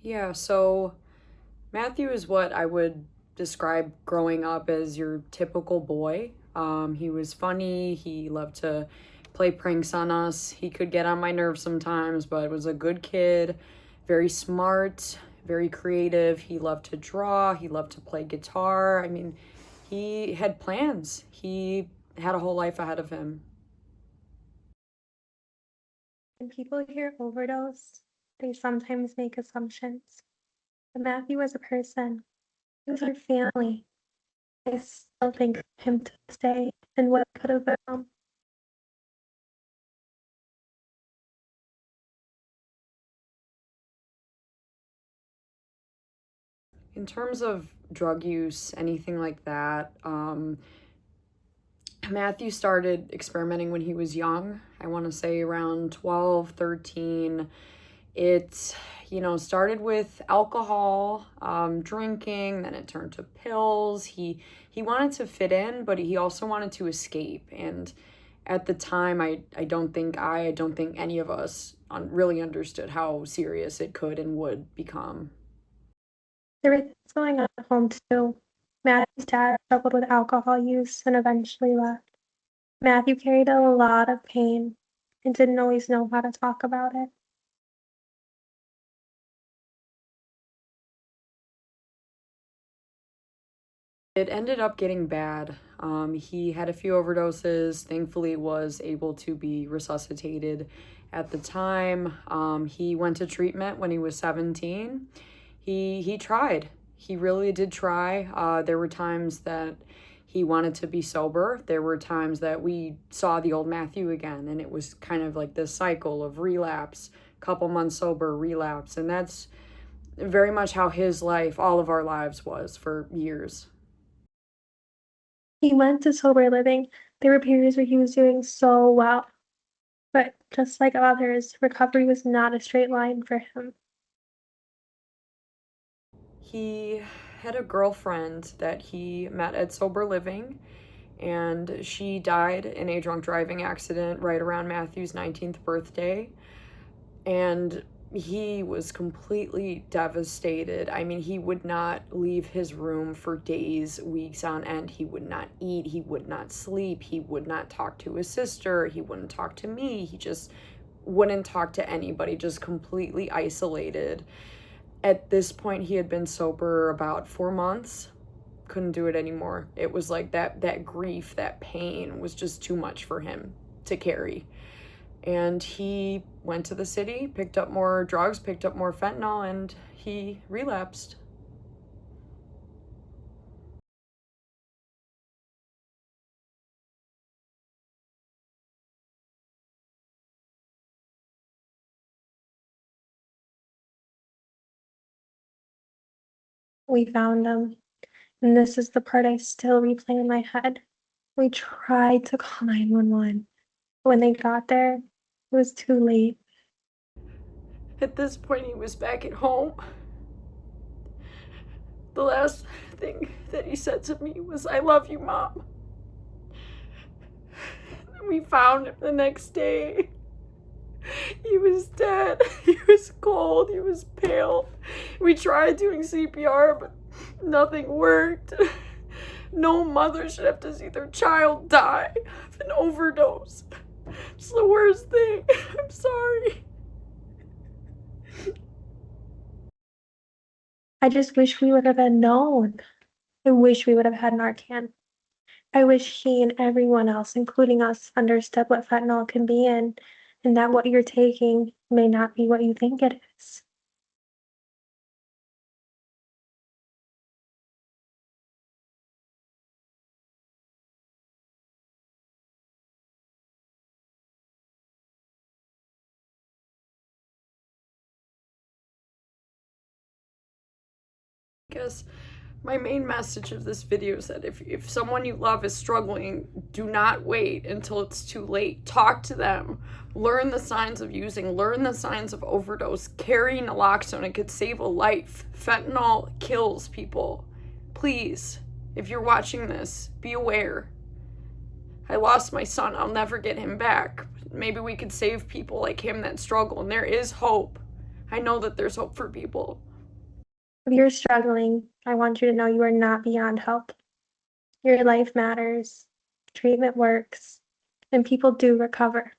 Yeah, so Matthew is what I would describe growing up as your typical boy. He was funny, he loved to play pranks on us. He could get on my nerves sometimes, but was a good kid, very smart, very creative. He loved to draw, he loved to play guitar. I mean, he had plans. He had a whole life ahead of him. When people hear overdose, they sometimes make assumptions. But Matthew was a person. He was our family. I still think of him to this day and what could have been. In terms of drug use, anything like that, Matthew started experimenting when he was young. I want to say around 12, 13. It, started with alcohol, drinking, then it turned to pills. He wanted to fit in, but he also wanted to escape. And at the time, I don't think any of us really understood how serious it could and would become. There was things going on at home too. Matthew's dad struggled with alcohol use and eventually left. Matthew carried a lot of pain and didn't always know how to talk about it. It ended up getting bad. He had a few overdoses, thankfully was able to be resuscitated at the time. He went to treatment when he was 17. He tried. He really did try. There were times that he wanted to be sober. There were times that we saw the old Matthew again, and it was kind of like this cycle of relapse, couple months sober, relapse. And that's very much how his life, all of our lives, was for years. He went to sober living. There were periods where he was doing so well. But just like others, recovery was not a straight line for him. He had a girlfriend that he met at sober living, and she died in a drunk driving accident right around Matthew's 19th birthday. And he was completely devastated. I mean, he would not leave his room for days, weeks on end. He would not eat, he would not sleep, he would not talk to his sister, he wouldn't talk to me, he just wouldn't talk to anybody, just completely isolated. At this point, he had been sober about 4 months. Couldn't do it anymore. It was like that grief, that pain was just too much for him to carry. And he went to the city, picked up more drugs, picked up more fentanyl, and he relapsed. We found him, and this is the part I still replay in my head. We tried to call 911. When they got there, it was too late. At this point, he was back at home. The last thing that he said to me was, "I love you, Mom." We found him the next day. He was dead. He was cold. He was pale. We tried doing CPR, but nothing worked. No mother should have to see their child die of an overdose. It's the worst thing. I'm sorry. I just wish we would have known. I wish we would have had Narcan. I wish he and everyone else, including us, understood what fentanyl can be and that what you're taking may not be what you think it is. I guess my main message of this video is that if someone you love is struggling, do not wait until it's too late. Talk to them. Learn the signs of using. Learn the signs of overdose. Carry naloxone. It could save a life. Fentanyl kills people. Please, if you're watching this, be aware. I lost my son. I'll never get him back. Maybe we could save people like him that struggle, and there is hope. I know that there's hope for people. If you're struggling, I want you to know you are not beyond help. Your life matters, treatment works, and people do recover.